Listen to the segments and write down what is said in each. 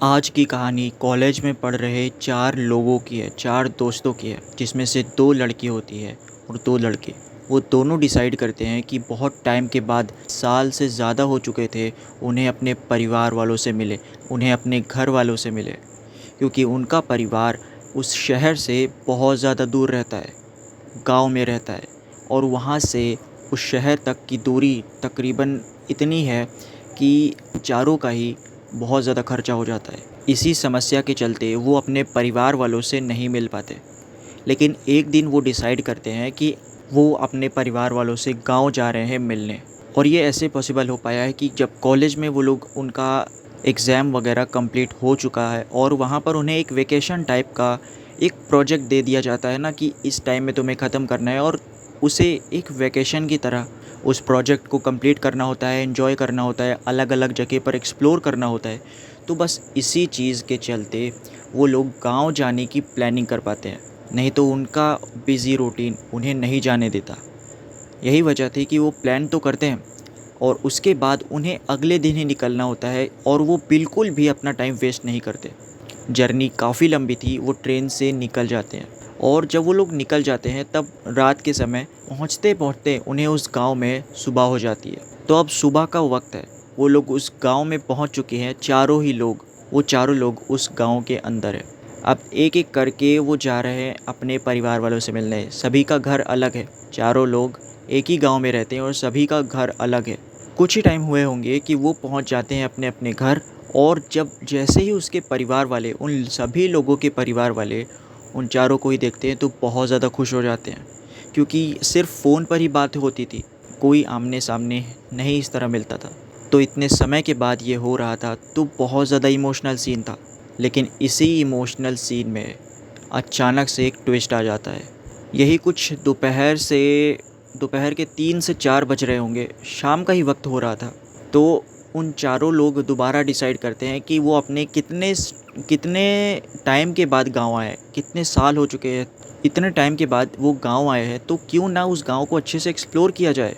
आज की कहानी कॉलेज में पढ़ रहे 4 लोगों की है, 4 दोस्तों की है, जिसमें से 2 लड़की होती है और 2 लड़के। वो दोनों डिसाइड करते हैं कि बहुत टाइम के बाद, साल से ज़्यादा हो चुके थे, उन्हें अपने परिवार वालों से मिले, उन्हें अपने घर वालों से मिले। क्योंकि उनका परिवार उस शहर से बहुत ज़्यादा दूर रहता है, गाँव में रहता है, और वहाँ से उस शहर तक की दूरी तकरीबन इतनी है कि चारों का ही बहुत ज़्यादा खर्चा हो जाता है। इसी समस्या के चलते वो अपने परिवार वालों से नहीं मिल पाते। लेकिन एक दिन वो डिसाइड करते हैं कि वो अपने परिवार वालों से गाँव जा रहे हैं मिलने। और ये ऐसे पॉसिबल हो पाया है कि जब कॉलेज में वो लोग, उनका एग्ज़ाम वगैरह कंप्लीट हो चुका है और वहाँ पर उन्हें एक वेकेशन टाइप का एक प्रोजेक्ट दे दिया जाता है ना, कि इस टाइम में तुम्हें ख़त्म करना है, और उसे एक वेकेशन की तरह उस प्रोजेक्ट को कंप्लीट करना होता है, एंजॉय करना होता है, अलग अलग जगह पर एक्सप्लोर करना होता है। तो बस इसी चीज़ के चलते वो लोग गांव जाने की प्लानिंग कर पाते हैं, नहीं तो उनका बिज़ी रूटीन उन्हें नहीं जाने देता। यही वजह थी कि वो प्लान तो करते हैं और उसके बाद उन्हें अगले दिन ही निकलना होता है, और वो बिल्कुल भी अपना टाइम वेस्ट नहीं करते। जर्नी काफ़ी लंबी थी, वो ट्रेन से निकल जाते हैं, और जब वो लोग निकल जाते हैं तब रात के समय पहुंचते पहुंचते उन्हें उस गांव में सुबह हो जाती है। तो अब सुबह का वक्त है, वो लोग उस गांव में पहुंच चुके हैं, चारों ही लोग, वो चारों लोग उस गांव के अंदर है। अब एक एक करके वो जा रहे हैं अपने परिवार वालों से मिलने। सभी का घर अलग है, चारों लोग एक ही गांव में रहते हैं और सभी का घर अलग है। कुछ ही टाइम हुए होंगे कि वो पहुंच जाते हैं अपने अपने घर, और जब जैसे ही उसके परिवार वाले, उन सभी लोगों के परिवार वाले उन चारों को ही देखते हैं तो बहुत ज़्यादा खुश हो जाते हैं। क्योंकि सिर्फ फ़ोन पर ही बात होती थी, कोई आमने सामने नहीं इस तरह मिलता था। तो इतने समय के बाद ये हो रहा था, तो बहुत ज़्यादा इमोशनल सीन था। लेकिन इसी इमोशनल सीन में अचानक से एक ट्विस्ट आ जाता है। यही कुछ दोपहर के 3 से 4 बज रहे होंगे, शाम का ही वक्त हो रहा था। तो उन चारों लोग दोबारा डिसाइड करते हैं कि वो अपने कितने टाइम के बाद गांव आए, कितने साल हो चुके हैं, इतने टाइम के बाद वो गांव आए हैं, तो क्यों ना उस गांव को अच्छे से एक्सप्लोर किया जाए,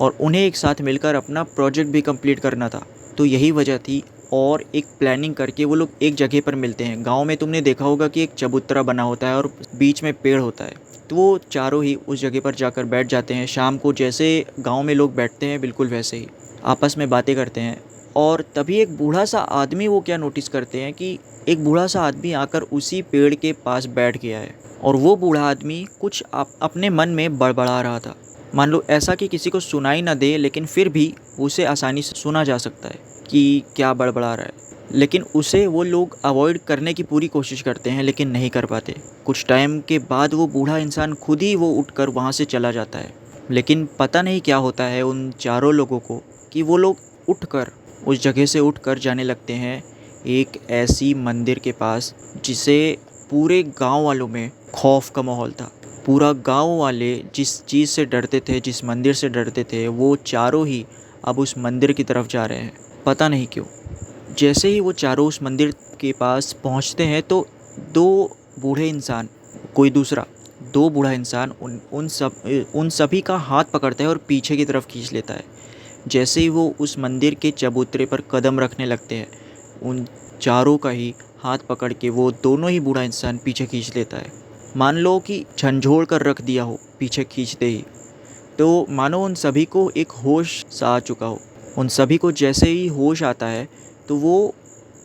और उन्हें एक साथ मिलकर अपना प्रोजेक्ट भी कंप्लीट करना था। तो यही वजह थी, और एक प्लानिंग करके वो लोग एक जगह पर मिलते हैं। गांव में तुमने देखा होगा कि एक चबूतरा बना होता है और बीच में पेड़ होता है, तो वो चारों ही उस जगह पर जाकर बैठ जाते हैं। शाम को जैसे गांव में लोग बैठते हैं, बिल्कुल वैसे ही आपस में बातें करते हैं। और तभी एक बूढ़ा सा आदमी, वो क्या नोटिस करते हैं कि एक बूढ़ा सा आदमी आकर उसी पेड़ के पास बैठ गया है, और वो बूढ़ा आदमी कुछ अपने मन में बड़बड़ा रहा था। मान लो ऐसा कि किसी को सुनाई ना दे, लेकिन फिर भी उसे आसानी से सुना जा सकता है कि क्या बड़बड़ा रहा है। लेकिन उसे वो लोग अवॉइड करने की पूरी कोशिश करते हैं, लेकिन नहीं कर पाते। कुछ टाइम के बाद वो बूढ़ा इंसान खुद ही वो उठकर वहाँ से चला जाता है। लेकिन पता नहीं क्या होता है उन चारों लोगों को, कि वो लोग उठकर, उस जगह से उठकर जाने लगते हैं एक ऐसी मंदिर के पास जिसे पूरे गांव वालों में खौफ का माहौल था। पूरा गांव वाले जिस चीज़ से डरते थे, जिस मंदिर से डरते थे, वो चारों ही अब उस मंदिर की तरफ जा रहे हैं, पता नहीं क्यों। जैसे ही वो चारों उस मंदिर के पास पहुंचते हैं तो दो बूढ़े इंसान, कोई दूसरा, दो बूढ़ा इंसान उन सभी का हाथ पकड़ता है और पीछे की तरफ खींच लेता है। जैसे ही वो उस मंदिर के चबूतरे पर कदम रखने लगते हैं, उन चारों का ही हाथ पकड़ के वो दोनों ही बूढ़ा इंसान पीछे खींच लेता है। मान लो कि झंझोड़ कर रख दिया हो पीछे खींचते ही। तो मानो उन सभी को एक होश सा आ चुका हो। उन सभी को जैसे ही होश आता है तो वो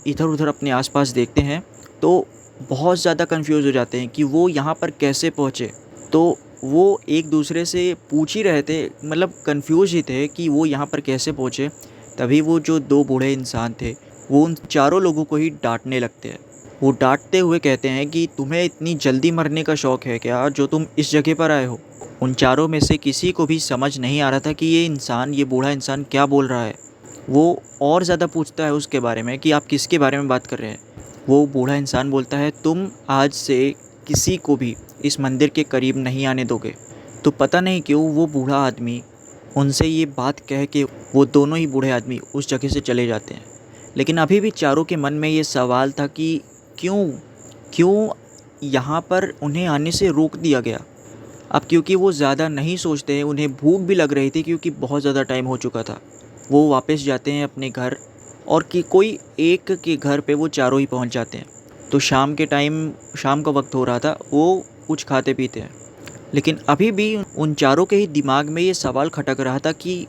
इधर उधर अपने आसपास देखते हैं, तो बहुत ज़्यादा कंफ्यूज हो जाते हैं कि वो यहाँ पर कैसे पहुँचे। तो वो एक दूसरे से पूछ ही रहे थे, मतलब कंफ्यूज ही थे कि वो यहाँ पर कैसे पहुँचे। तभी वो जो दो बूढ़े इंसान थे, वो उन चारों लोगों को ही डांटने लगते हैं। वो डांटते हुए कहते हैं कि तुम्हें इतनी जल्दी मरने का शौक़ है क्या, जो तुम इस जगह पर आए हो। उन चारों में से किसी को भी समझ नहीं आ रहा था कि ये बूढ़ा इंसान क्या बोल रहा है। वो और ज़्यादा पूछता है उसके बारे में कि आप किसके बारे में बात कर रहे हैं। वो बूढ़ा इंसान बोलता है, तुम आज से किसी को भी इस मंदिर के करीब नहीं आने दोगे। तो पता नहीं क्यों वो बूढ़ा आदमी उनसे ये बात कह के वो दोनों ही बूढ़े आदमी उस जगह से चले जाते हैं। लेकिन अभी भी चारों के मन में ये सवाल था कि क्यों क्यों यहाँ पर उन्हें आने से रोक दिया गया। अब क्योंकि वो ज़्यादा नहीं सोचते हैं, उन्हें भूख भी लग रही थी क्योंकि बहुत ज़्यादा टाइम हो चुका था। वो वापस जाते हैं अपने घर, और कि कोई एक के घर पे वो चारों ही पहुंच जाते हैं। तो शाम के टाइम, शाम का वक्त हो रहा था, वो कुछ खाते पीते हैं। लेकिन अभी भी उन चारों के ही दिमाग में ये सवाल खटक रहा था कि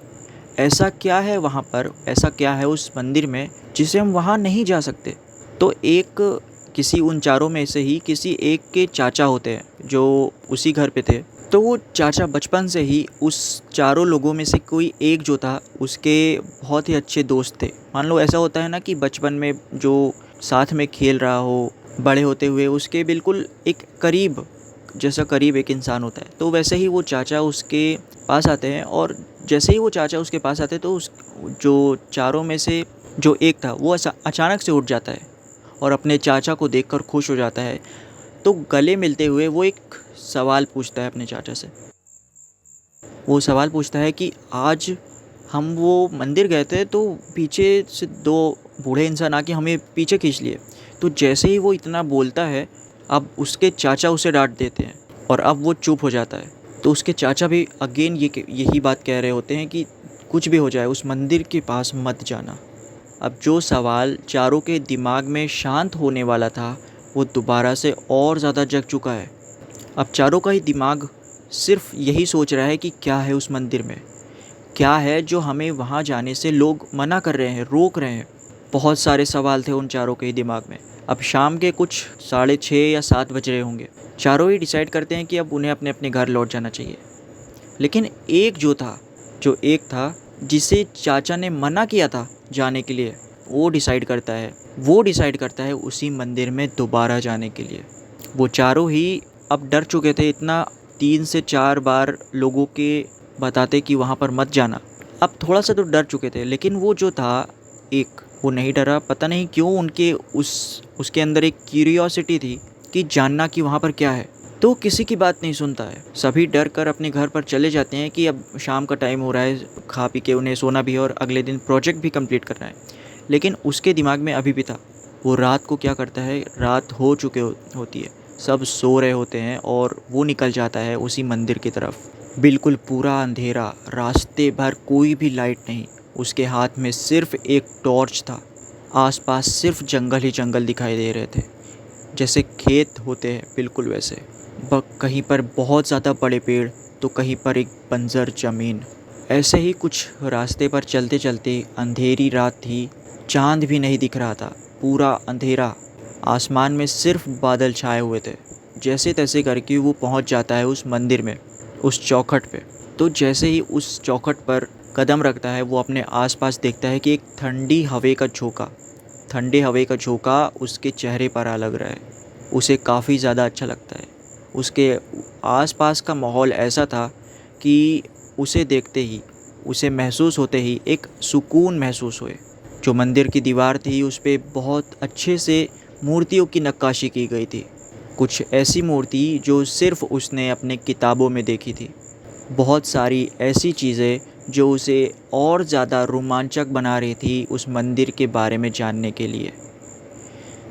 ऐसा क्या है वहाँ पर, ऐसा क्या है उस मंदिर में जिसे हम वहाँ नहीं जा सकते। तो एक किसी उन चारों में से ही किसी एक के चाचा होते हैं जो उसी घर पे थे। तो वो चाचा बचपन से ही उस चारों लोगों में से कोई एक जो था उसके बहुत ही अच्छे दोस्त थे। मान लो ऐसा होता है ना कि बचपन में जो साथ में खेल रहा हो, बड़े होते हुए उसके बिल्कुल एक करीब, जैसा करीब एक इंसान होता है, तो वैसे ही वो चाचा उसके पास आते हैं। और जैसे ही वो चाचा उसके पास आते हैं तो उस जो चारों में से जो एक था वो अचानक से उठ जाता है और अपने चाचा को देखकर खुश हो जाता है। तो गले मिलते हुए वो एक सवाल पूछता है अपने चाचा से। वो सवाल पूछता है कि आज हम वो मंदिर गए थे तो पीछे से दो बूढ़े इंसान आके हमें पीछे खींच लिए। तो जैसे ही वो इतना बोलता है, अब उसके चाचा उसे डांट देते हैं और अब वो चुप हो जाता है। तो उसके चाचा भी अगेन यही बात कह रहे होते हैं कि कुछ भी हो जाए उस मंदिर के पास मत जाना। अब जो सवाल चारों के दिमाग में शांत होने वाला था वो दोबारा से और ज़्यादा जग चुका है। अब चारों का ही दिमाग सिर्फ यही सोच रहा है कि क्या है उस मंदिर में, क्या है जो हमें वहाँ जाने से लोग मना कर रहे हैं, रोक रहे हैं। बहुत सारे सवाल थे उन चारों के ही दिमाग में। अब शाम के कुछ 6:30 या 7 बज रहे होंगे। चारों ही डिसाइड करते हैं कि अब उन्हें अपने अपने घर लौट जाना चाहिए। लेकिन एक जो एक था जिसे चाचा ने मना किया था जाने के लिए, वो डिसाइड करता है उसी मंदिर में दोबारा जाने के लिए। वो चारों ही अब डर चुके थे इतना, 3 से 4 बार लोगों के बताते कि वहाँ पर मत जाना। अब थोड़ा सा तो डर चुके थे, लेकिन वो जो था एक, वो नहीं डरा। पता नहीं क्यों उनके उसके अंदर एक क्यूरियोसिटी थी कि जानना कि वहाँ पर क्या है। तो किसी की बात नहीं सुनता है। सभी डर कर अपने घर पर चले जाते हैं कि अब शाम का टाइम हो रहा है, खा पी के उन्हें सोना भी है और अगले दिन प्रोजेक्ट भी कंप्लीट करना है। लेकिन उसके दिमाग में अभी भी था। वो रात को क्या करता है, रात हो चुके होती है, सब सो रहे होते हैं और वो निकल जाता है उसी मंदिर की तरफ। बिल्कुल पूरा अंधेरा, रास्ते भर कोई भी लाइट नहीं, उसके हाथ में सिर्फ एक टॉर्च था। आसपास सिर्फ जंगल ही जंगल दिखाई दे रहे थे, जैसे खेत होते हैं बिल्कुल वैसे। कहीं पर बहुत ज़्यादा बड़े पेड़ तो कहीं पर एक बंजर ज़मीन। ऐसे ही कुछ रास्ते पर चलते चलते, अंधेरी रात थी, चांद भी नहीं दिख रहा था, पूरा अंधेरा। आसमान में सिर्फ बादल छाए हुए थे। जैसे तैसे करके वो पहुंच जाता है उस मंदिर में, उस चौखट पे। तो जैसे ही उस चौखट पर कदम रखता है, वो अपने आसपास देखता है कि एक ठंडे हवे का झोंका उसके चेहरे पर आ लग रहा है। उसे काफ़ी ज़्यादा अच्छा लगता है। उसके आसपास का माहौल ऐसा था कि उसे देखते ही, उसे महसूस होते ही एक सुकून महसूस हुए। जो मंदिर की दीवार थी उस पे बहुत अच्छे से मूर्तियों की नक्काशी की गई थी। कुछ ऐसी मूर्ति जो सिर्फ़ उसने अपने किताबों में देखी थी। बहुत सारी ऐसी चीज़ें जो उसे और ज़्यादा रोमांचक बना रही थी उस मंदिर के बारे में जानने के लिए।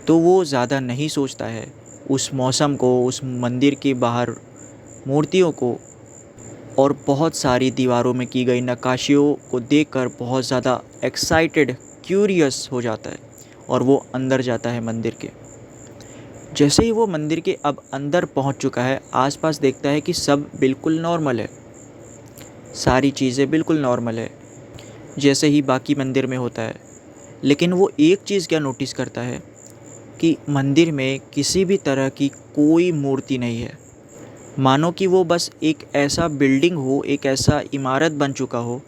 तो वो ज़्यादा नहीं सोचता है उस मौसम को, उस मंदिर के बाहर मूर्तियों को और बहुत सारी दीवारों में की गई नक्काशियों को देखकर बहुत ज़्यादा एक्साइटेड, क्यूरियस हो जाता है और वो अंदर जाता है मंदिर के। जैसे ही वो मंदिर के अब अंदर पहुंच चुका है, आसपास देखता है कि सब बिल्कुल नॉर्मल है, सारी चीज़ें बिल्कुल नॉर्मल है, जैसे ही बाकी मंदिर में होता है। लेकिन वो एक चीज़ क्या नोटिस करता है कि मंदिर में किसी भी तरह की कोई मूर्ति नहीं है। मानो कि वो बस एक ऐसा बिल्डिंग हो, एक ऐसा इमारत बन चुका हो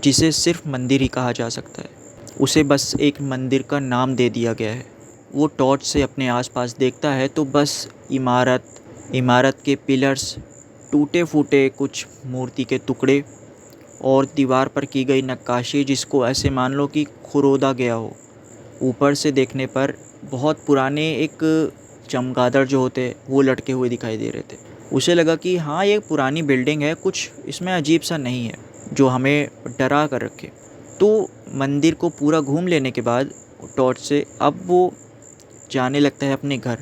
जिसे सिर्फ मंदिर ही कहा जा सकता है। उसे बस एक मंदिर का नाम दे दिया गया है। वो टॉर्च से अपने आसपास देखता है तो बस इमारत के पिलर्स, टूटे फूटे कुछ मूर्ति के टुकड़े और दीवार पर की गई नक्काशी जिसको ऐसे मान लो कि खुरोदा गया हो। ऊपर से देखने पर बहुत पुराने एक चमगादड़ जो होते वो लटके हुए दिखाई दे रहे थे। उसे लगा कि हाँ, ये पुरानी बिल्डिंग है, कुछ इसमें अजीब सा नहीं है जो हमें डरा कर रखे। तो मंदिर को पूरा घूम लेने के बाद टॉर्च से अब वो जाने लगता है अपने घर।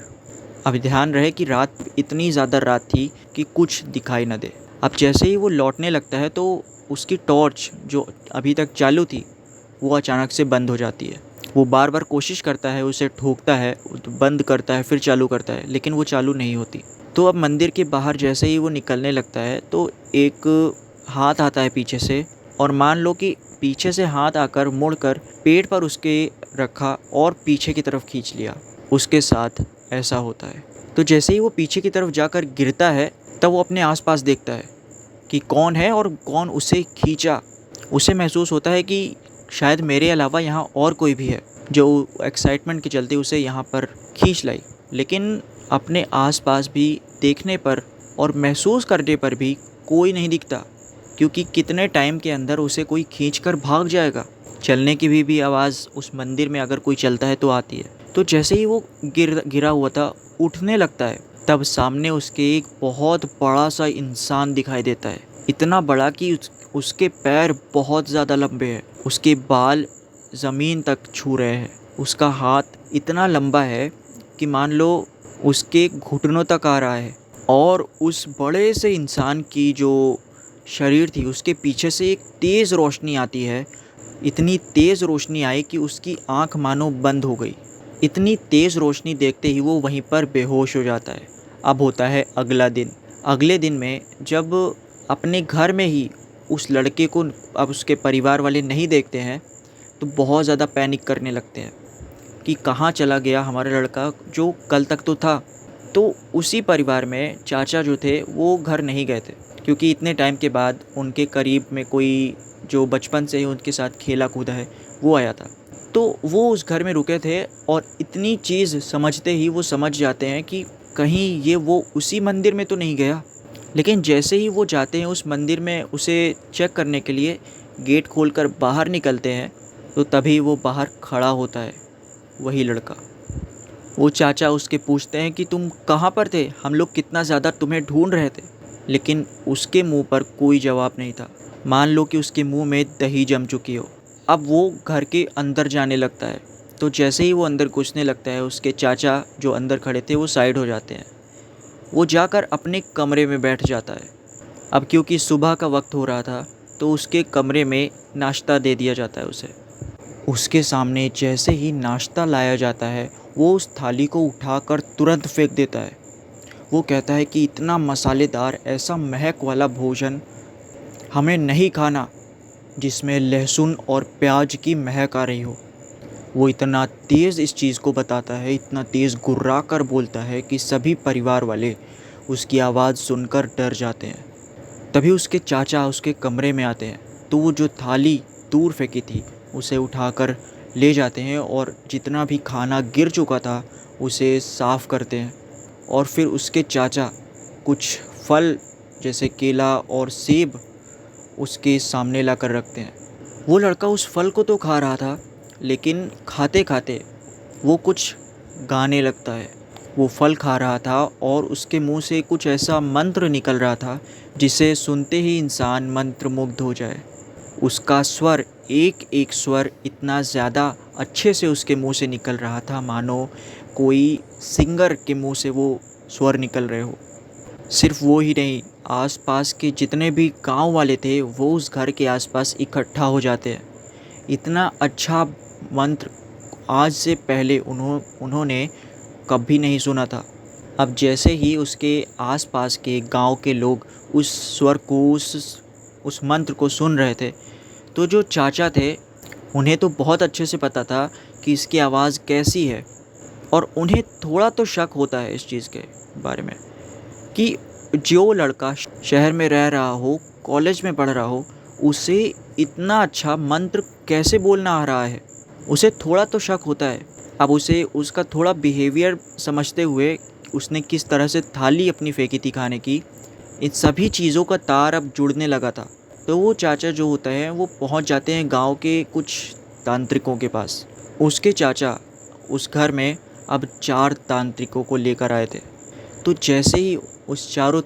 अब ध्यान रहे कि रात, इतनी ज़्यादा रात थी कि कुछ दिखाई न दे। अब जैसे ही वो लौटने लगता है तो उसकी टॉर्च जो अभी तक चालू थी वो अचानक से बंद हो जाती है वो बार बार कोशिश करता है, उसे ठोकता है, बंद करता है, फिर चालू करता है, लेकिन वो चालू नहीं होती। तो अब मंदिर के बाहर जैसे ही वो निकलने लगता है तो एक हाथ आता है पीछे से, और मान लो कि पीछे से हाथ आकर मुड़कर पेट पर उसके रखा और पीछे की तरफ खींच लिया। उसके साथ ऐसा होता है। तो जैसे ही वो पीछे की तरफ जाकर गिरता है तब वो अपने आसपास देखता है कि कौन है और कौन उसे खींचा। उसे महसूस होता है कि शायद मेरे अलावा यहाँ और कोई भी है जो एक्साइटमेंट के चलते उसे यहाँ पर खींच लाई। लेकिन अपने आसपास भी देखने पर और महसूस करने पर भी कोई नहीं दिखता, क्योंकि कितने टाइम के अंदर उसे कोई खींचकर भाग जाएगा। चलने की भी आवाज़ उस मंदिर में अगर कोई चलता है तो आती है। तो जैसे ही वो गिरा हुआ था उठने लगता है, तब सामने उसके एक बहुत बड़ा सा इंसान दिखाई देता है। इतना बड़ा कि उसके पैर बहुत ज़्यादा लंबे हैं, उसके बाल ज़मीन तक छू रहे हैं, उसका हाथ इतना लंबा है कि मान लो उसके घुटनों तक आ रहा है। और उस बड़े से इंसान की जो शरीर थी उसके पीछे से एक तेज़ रोशनी आती है। इतनी तेज़ रोशनी आई कि उसकी आंख मानो बंद हो गई। इतनी तेज़ रोशनी देखते ही वो वहीं पर बेहोश हो जाता है। अब होता है अगला दिन। अगले दिन में जब अपने घर में ही उस लड़के को अब उसके परिवार वाले नहीं देखते हैं तो बहुत ज़्यादा पैनिक करने लगते हैं कि कहाँ चला गया हमारा लड़का जो कल तक तो था। तो उसी परिवार में चाचा जो थे वो घर नहीं गए थे, क्योंकि इतने टाइम के बाद उनके करीब में कोई जो बचपन से ही उनके साथ खेला कूदा है वो आया था। तो वो उस घर में रुके थे और इतनी चीज़ समझते ही वो समझ जाते हैं कि कहीं ये वो उसी मंदिर में तो नहीं गया। लेकिन जैसे ही वो जाते हैं उस मंदिर में उसे चेक करने के लिए, गेट खोलकर बाहर निकलते हैं तो तभी वो बाहर खड़ा होता है वही लड़का। वो चाचा उसके पूछते हैं कि तुम कहाँ पर थे, हम लोग कितना ज़्यादा तुम्हें ढूंढ रहे थे। लेकिन उसके मुंह पर कोई जवाब नहीं था। मान लो कि उसके मुंह में दही जम चुकी हो। अब वो घर के अंदर जाने लगता है। तो जैसे ही वो अंदर घुसने लगता है उसके चाचा जो अंदर खड़े थे वो साइड हो जाते हैं। वो जाकर अपने कमरे में बैठ जाता है। अब क्योंकि सुबह का वक्त हो रहा था तो उसके कमरे में नाश्ता दे दिया जाता है उसे। उसके सामने जैसे ही नाश्ता लाया जाता है वो उस थाली को उठाकर तुरंत फेंक देता है। वो कहता है कि इतना मसालेदार ऐसा महक वाला भोजन हमें नहीं खाना जिसमें लहसुन और प्याज की महक आ रही हो। वो इतना तेज़ इस चीज़ को बताता है, इतना तेज़ गुर्रा कर बोलता है कि सभी परिवार वाले उसकी आवाज़ सुनकर डर जाते हैं। तभी उसके चाचा उसके कमरे में आते हैं तो वो जो थाली दूर फेंकी थी उसे उठाकर ले जाते हैं और जितना भी खाना गिर चुका था उसे साफ़ करते हैं। और फिर उसके चाचा कुछ फल जैसे केला और सेब उसके सामने ला कर रखते हैं। वो लड़का उस फल को तो खा रहा था, लेकिन खाते खाते वो कुछ गाने लगता है। वो फल खा रहा था और उसके मुंह से कुछ ऐसा मंत्र निकल रहा था जिसे सुनते ही इंसान मंत्रमुग्ध हो जाए। उसका स्वर, एक एक स्वर इतना ज़्यादा अच्छे से उसके मुंह से निकल रहा था मानो कोई सिंगर के मुंह से वो स्वर निकल रहे हो। सिर्फ वो ही नहीं, आसपास के जितने भी गांव वाले थे वो उस घर के आसपास इकट्ठा हो जाते हैं। इतना अच्छा मंत्र आज से पहले उन्होंने कभी नहीं सुना था। अब जैसे ही उसके आसपास के गांव के लोग उस स्वर को उस मंत्र को सुन रहे थे तो जो चाचा थे उन्हें तो बहुत अच्छे से पता था कि इसकी आवाज़ कैसी है। और उन्हें थोड़ा तो शक होता है इस चीज़ के बारे में कि जो लड़का शहर में रह रहा हो, कॉलेज में पढ़ रहा हो, उसे इतना अच्छा मंत्र कैसे बोलना आ रहा है। उसे थोड़ा तो शक होता है। अब उसे उसका थोड़ा बिहेवियर समझते हुए उसने किस तरह से थाली अपनी फेंकी थी खाने की, इन सभी चीज़ों का तार अब जुड़ने लगा था। तो वो चाचा जो होता है वो पहुंच जाते हैं गांव के कुछ तांत्रिकों के पास। उसके चाचा उस घर में अब 4 तांत्रिकों को लेकर आए थे। तो जैसे ही उस चारों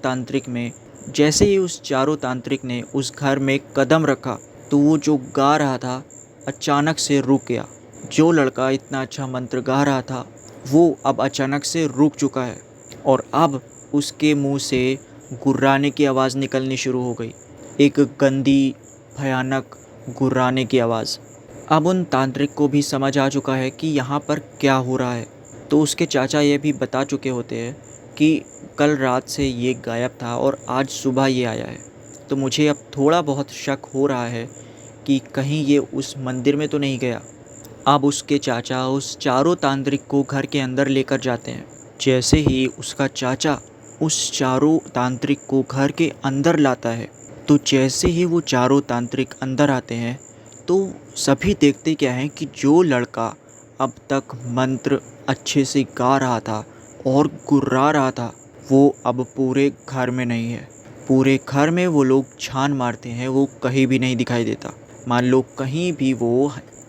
तांत्रिक ने उस घर में कदम रखा तो वो जो गा रहा था अचानक से रुक गया। जो लड़का इतना अच्छा मंत्र गा रहा था वो अब अचानक से रुक चुका है और अब उसके मुंह से गुर्राने की आवाज़ निकलनी शुरू हो गई। एक गंदी भयानक गुर्राने की आवाज़। अब उन तांत्रिक को भी समझ आ चुका है कि यहाँ पर क्या हो रहा है। तो उसके चाचा ये भी बता चुके होते हैं कि कल रात से ये गायब था और आज सुबह ये आया है। तो मुझे अब थोड़ा बहुत शक हो रहा है कि कहीं ये उस मंदिर में तो नहीं गया। अब उसके चाचा उस चारों तांत्रिक को घर के अंदर लेकर जाते हैं। जैसे ही उसका चाचा उस चारों तांत्रिक को घर के अंदर लाता है, तो जैसे ही वो चारों तांत्रिक अंदर आते हैं, तो सभी देखते क्या हैं कि जो लड़का अब तक मंत्र अच्छे से गा रहा था और गुर्रा रहा था, वो अब पूरे घर में नहीं है। पूरे घर में वो लोग छान मारते हैं, वो कहीं भी नहीं दिखाई देता। मान लो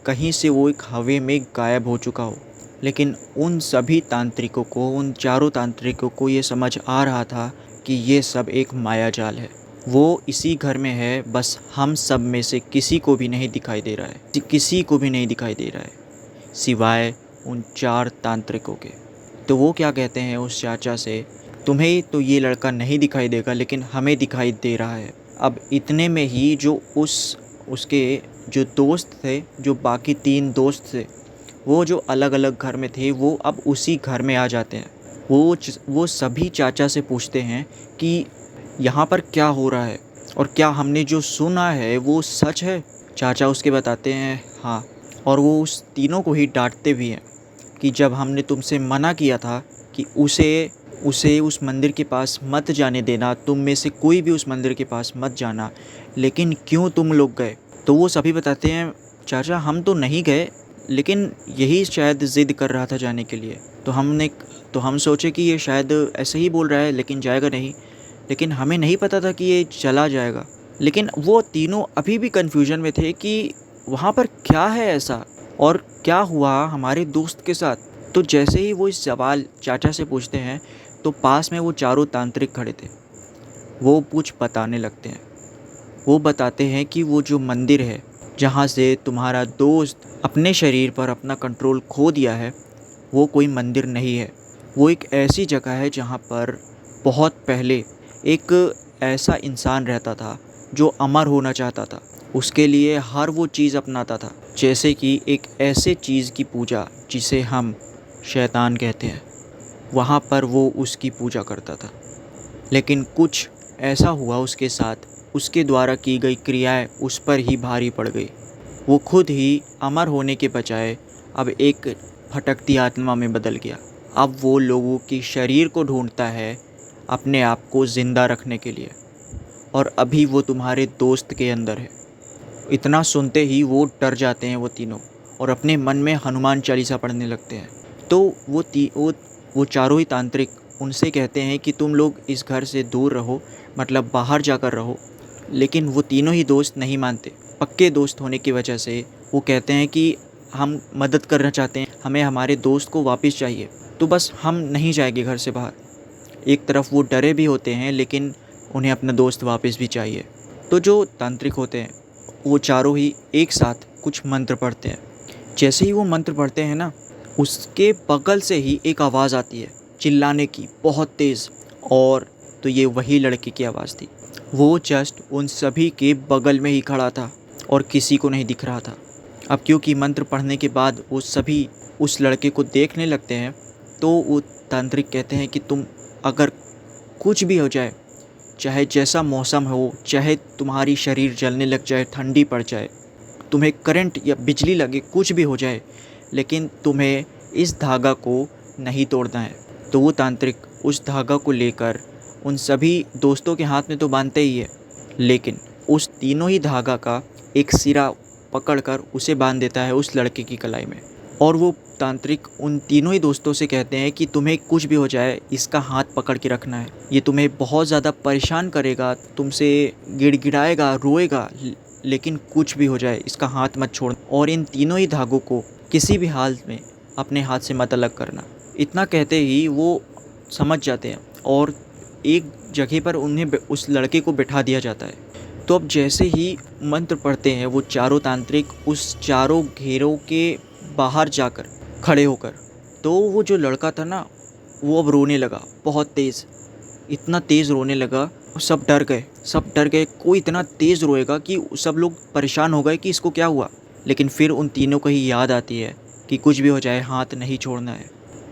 कहीं से वो एक हवा में गायब हो चुका हो। लेकिन उन सभी तांत्रिकों को, उन चारों तांत्रिकों को ये समझ आ रहा था कि ये सब एक मायाजाल है। वो इसी घर में है, बस हम सब में से किसी को भी नहीं दिखाई दे रहा है, किसी को भी नहीं दिखाई दे रहा है सिवाय उन 4 तांत्रिकों के। तो वो क्या कहते हैं उस चाचा से, तुम्हें तो ये लड़का नहीं दिखाई देगा, लेकिन हमें दिखाई दे रहा है। अब इतने में ही जो उसके जो दोस्त थे, जो बाकी 3 दोस्त थे, वो जो अलग अलग घर में थे, वो अब उसी घर में आ जाते हैं। वो सभी चाचा से पूछते हैं कि यहाँ पर क्या हो रहा है और क्या हमने जो सुना है वो सच है। चाचा उसके बताते हैं हाँ, और वो उस तीनों को ही डांटते भी हैं कि जब हमने तुमसे मना किया था कि उसे उस मंदिर के पास मत जाने देना, तुम में से कोई भी उस मंदिर के पास मत जाना, लेकिन क्यों तुम लोग गए। तो वो सभी बताते हैं चाचा हम तो नहीं गए, लेकिन यही शायद ज़िद कर रहा था जाने के लिए। तो हम सोचे कि ये शायद ऐसे ही बोल रहा है लेकिन जाएगा नहीं, लेकिन हमें नहीं पता था कि ये चला जाएगा। लेकिन वो तीनों अभी भी कन्फ्यूजन में थे कि वहाँ पर क्या है ऐसा और क्या हुआ हमारे दोस्त के साथ। तो जैसे ही वो इस सवाल चाचा से पूछते हैं, तो पास में वो चारों तांत्रिक खड़े थे। वो कुछ बताने लगते हैं। वो बताते हैं कि वो जो मंदिर है जहाँ से तुम्हारा दोस्त अपने शरीर पर अपना कंट्रोल खो दिया है, वो कोई मंदिर नहीं है। वो एक ऐसी जगह है जहाँ पर बहुत पहले एक ऐसा इंसान रहता था जो अमर होना चाहता था। उसके लिए हर वो चीज़ अपनाता था, जैसे कि एक ऐसे चीज़ की पूजा जिसे हम शैतान कहते हैं। वहाँ पर वो उसकी पूजा करता था। लेकिन कुछ ऐसा हुआ उसके साथ, उसके द्वारा की गई क्रियाएं उस पर ही भारी पड़ गई। वो खुद ही अमर होने के बजाय अब एक भटकती आत्मा में बदल गया। अब वो लोगों की शरीर को ढूंढता है अपने आप को ज़िंदा रखने के लिए, और अभी वो तुम्हारे दोस्त के अंदर है। इतना सुनते ही वो डर जाते हैं वो तीनों, और अपने मन में हनुमान चालीसा पढ़ने लगते हैं। तो वो चारों ही तांत्रिक उनसे कहते हैं कि तुम लोग इस घर से दूर रहो, मतलब बाहर जाकर रहो। लेकिन वो तीनों ही दोस्त नहीं मानते। पक्के दोस्त होने की वजह से वो कहते हैं कि हम मदद करना चाहते हैं, हमें हमारे दोस्त को वापस चाहिए, तो बस हम नहीं जाएंगे घर से बाहर। एक तरफ वो डरे भी होते हैं, लेकिन उन्हें अपना दोस्त वापस भी चाहिए। तो जो तांत्रिक होते हैं वो चारों ही एक साथ कुछ मंत्र पढ़ते हैं। जैसे ही वो मंत्र पढ़ते हैं ना, उसके बगल से ही एक आवाज़ आती है चिल्लाने की, बहुत तेज़। और तो ये वही लड़के की आवाज़ थी। वो जस्ट उन सभी के बगल में ही खड़ा था और किसी को नहीं दिख रहा था। अब क्योंकि मंत्र पढ़ने के बाद वो सभी उस लड़के को देखने लगते हैं, तो वो तांत्रिक कहते हैं कि तुम अगर कुछ भी हो जाए, चाहे जैसा मौसम हो, चाहे तुम्हारी शरीर जलने लग जाए, ठंडी पड़ जाए, तुम्हें करंट या बिजली लगे, कुछ भी हो जाए, लेकिन तुम्हें इस धागा को नहीं तोड़ना है। तो वो तांत्रिक उस धागा को लेकर उन सभी दोस्तों के हाथ में तो बांधते ही है, लेकिन उस तीनों ही धागा का एक सिरा पकड़कर उसे बांध देता है उस लड़के की कलाई में। और वो तांत्रिक उन तीनों ही दोस्तों से कहते हैं कि तुम्हें कुछ भी हो जाए, इसका हाथ पकड़ के रखना है। ये तुम्हें बहुत ज़्यादा परेशान करेगा, तुमसे गिड़गिड़ाएगा, रोएगा, लेकिन कुछ भी हो जाए इसका हाथ मत छोड़ना, और इन तीनों ही धागों को किसी भी हाल में अपने हाथ से मत अलग करना। इतना कहते ही वो समझ जाते हैं और एक जगह पर उन्हें उस लड़के को बिठा दिया जाता है। तो अब जैसे ही मंत्र पढ़ते हैं वो चारों तांत्रिक उस चारों घेरों के बाहर जाकर खड़े होकर, तो वो जो लड़का था ना, वो अब रोने लगा बहुत तेज़। इतना तेज़ रोने लगा, सब डर गए। कोई इतना तेज़ रोएगा कि सब लोग परेशान हो गए कि इसको क्या हुआ। लेकिन फिर उन तीनों को ही याद आती है कि कुछ भी हो जाए हाथ नहीं छोड़ना है।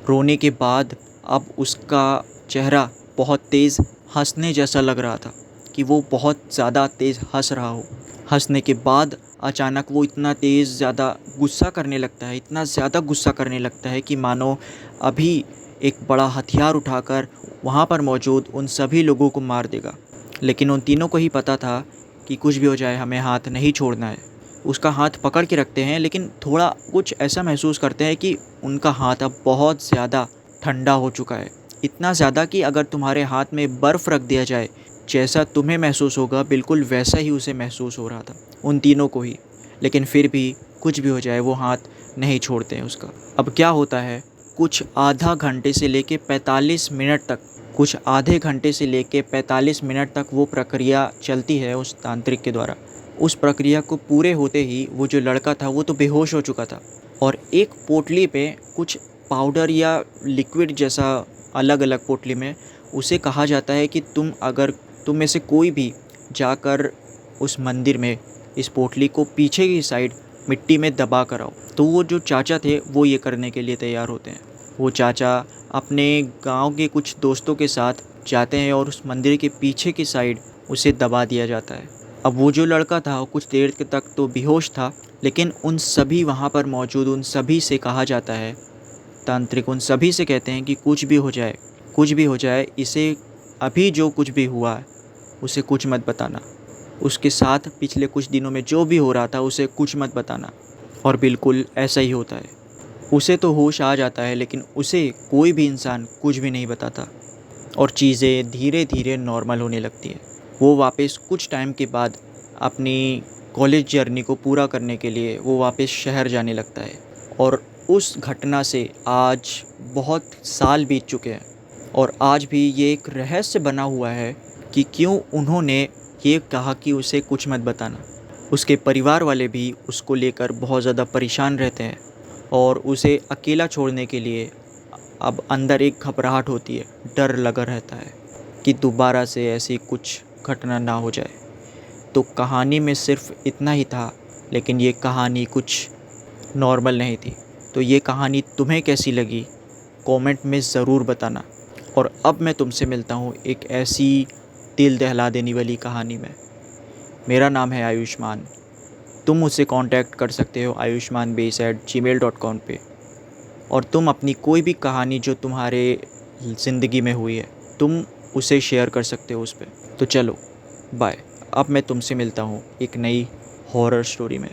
रोने के बाद अब उसका चेहरा बहुत तेज़ हंसने जैसा लग रहा था कि वो बहुत ज़्यादा तेज़ हंस रहा हो। हंसने के बाद अचानक वो इतना तेज़ ज़्यादा गुस्सा करने लगता है, इतना ज़्यादा गुस्सा करने लगता है कि मानो अभी एक बड़ा हथियार उठाकर वहाँ पर मौजूद उन सभी लोगों को मार देगा। लेकिन उन तीनों को ही पता था कि कुछ भी हो जाए हमें हाथ नहीं छोड़ना है। उसका हाथ पकड़ के रखते हैं, लेकिन थोड़ा कुछ ऐसा महसूस करते हैं कि उनका हाथ अब बहुत ज़्यादा ठंडा हो चुका है। इतना ज़्यादा कि अगर तुम्हारे हाथ में बर्फ़ रख दिया जाए, जैसा तुम्हें महसूस होगा बिल्कुल वैसा ही उसे महसूस हो रहा था, उन तीनों को ही। लेकिन फिर भी कुछ भी हो जाए वो हाथ नहीं छोड़ते हैं उसका। अब क्या होता है, कुछ आधा घंटे से लेके 45 मिनट तक, कुछ आधे घंटे से लेके 45 मिनट तक वो प्रक्रिया चलती है उस तांत्रिक के द्वारा। उस प्रक्रिया को पूरे होते ही वो जो लड़का था वो तो बेहोश हो चुका था, और एक पोटली पे कुछ पाउडर या लिक्विड जैसा अलग अलग पोटली में उसे कहा जाता है कि तुम में से कोई भी जाकर उस मंदिर में इस पोटली को पीछे की साइड मिट्टी में दबा कर आओ। तो वो जो चाचा थे वो ये करने के लिए तैयार होते हैं। वो चाचा अपने गांव के कुछ दोस्तों के साथ जाते हैं और उस मंदिर के पीछे की साइड उसे दबा दिया जाता है। अब वो जो लड़का था वो कुछ देर तक तो बेहोश था, लेकिन उन सभी वहाँ पर मौजूद उन सभी से कहा जाता है, तांत्रिक उन सभी से कहते हैं कि कुछ भी हो जाए, कुछ भी हो जाए, इसे अभी जो कुछ भी हुआ है उसे कुछ मत बताना। उसके साथ पिछले कुछ दिनों में जो भी हो रहा था उसे कुछ मत बताना। और बिल्कुल ऐसा ही होता है। उसे तो होश आ जाता है, लेकिन उसे कोई भी इंसान कुछ भी नहीं बताता और चीज़ें धीरे धीरे नॉर्मल होने लगती हैं। वो वापस कुछ टाइम के बाद अपनी कॉलेज जर्नी को पूरा करने के लिए वो वापस शहर जाने लगता है। और उस घटना से आज बहुत साल बीत चुके हैं, और आज भी ये एक रहस्य बना हुआ है कि क्यों उन्होंने ये कहा कि उसे कुछ मत बताना। उसके परिवार वाले भी उसको लेकर बहुत ज़्यादा परेशान रहते हैं, और उसे अकेला छोड़ने के लिए अब अंदर एक घबराहट होती है, डर लगा रहता है कि दोबारा से ऐसी कुछ घटना ना हो जाए। तो कहानी में सिर्फ इतना ही था, लेकिन ये कहानी कुछ नॉर्मल नहीं थी। तो ये कहानी तुम्हें कैसी लगी कमेंट में ज़रूर बताना। और अब मैं तुमसे मिलता हूँ एक ऐसी दिल दहला देने वाली कहानी में। मेरा नाम है आयुष्मान। तुम मुझसे कांटेक्ट कर सकते हो ayushmanbase@gmail.com पे। और तुम अपनी कोई भी कहानी जो तुम्हारे ज़िंदगी में हुई है तुम उसे शेयर कर सकते हो उस पर। तो चलो बाय। अब मैं तुमसे मिलता हूँ एक नई हॉरर स्टोरी में।